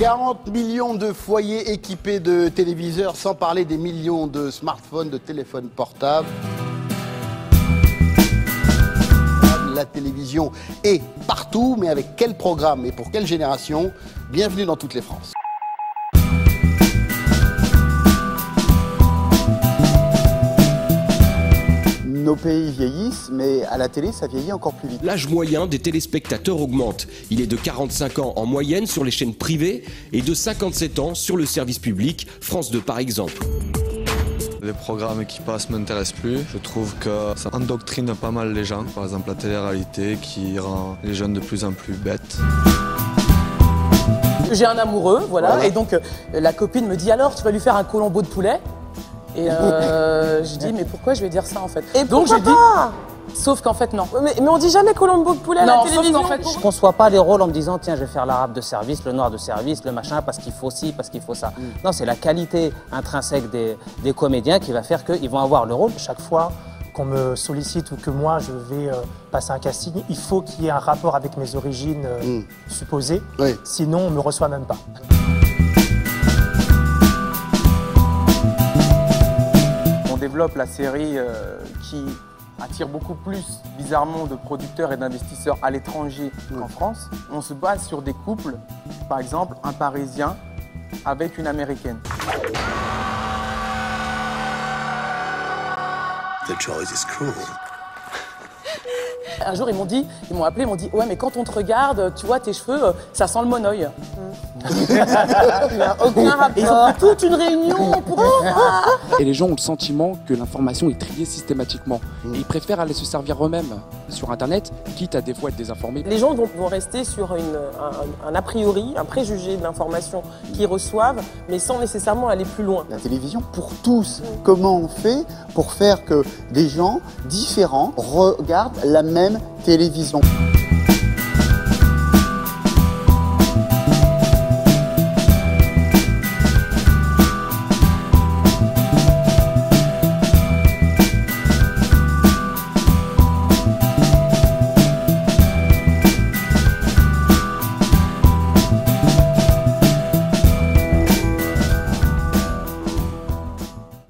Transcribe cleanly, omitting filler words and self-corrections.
40 millions de foyers équipés de téléviseurs, sans parler des millions de smartphones, de téléphones portables. La télévision est partout, mais avec quel programme et pour quelle génération? Bienvenue dans Toutes les France. Nos pays vieillissent, mais à la télé, ça vieillit encore plus vite. L'âge moyen des téléspectateurs augmente. Il est de 45 ans en moyenne sur les chaînes privées et de 57 ans sur le service public, France 2 par exemple. Les programmes qui passent ne m'intéressent plus. Je trouve que ça endoctrine pas mal les gens. Par exemple, la télé-réalité qui rend les jeunes de plus en plus bêtes. J'ai un amoureux, voilà. Et donc la copine me dit alors tu vas lui faire un colombo de poulet. Et je dis mais pourquoi je vais dire ça en fait? Et donc je dis sauf qu'en fait non. Mais on dit jamais colombo de poulet à la télévision. Sauf qu'en fait, je conçois pas les rôles en me disant tiens je vais faire l'arabe de service, le noir de service, le machin parce qu'il faut ci, parce qu'il faut ça. Non, c'est la qualité intrinsèque des comédiens qui va faire qu'ils vont avoir le rôle. Chaque fois qu'on me sollicite ou que moi je vais passer un casting, il faut qu'il y ait un rapport avec mes origines supposées, sinon on me reçoit même pas. On développe la série qui attire beaucoup plus, bizarrement, de producteurs et d'investisseurs à l'étranger qu'en France. On se base sur des couples, par exemple un Parisien avec une Américaine. The choice is cruel. Un jour ils m'ont appelé, ils m'ont dit ouais mais quand on te regarde, tu vois tes cheveux, ça sent le monoeil. Il n'y a aucun rapport. Ils ont fait toute une réunion pour Et les gens ont le sentiment que l'information est triée systématiquement. Et ils préfèrent aller se servir eux-mêmes sur Internet, quitte à des fois être désinformés. Les gens vont rester sur un a priori, un préjugé de l'information qu'ils reçoivent, mais sans nécessairement aller plus loin. La télévision pour tous. Comment on fait pour faire que des gens différents regardent la même télévision?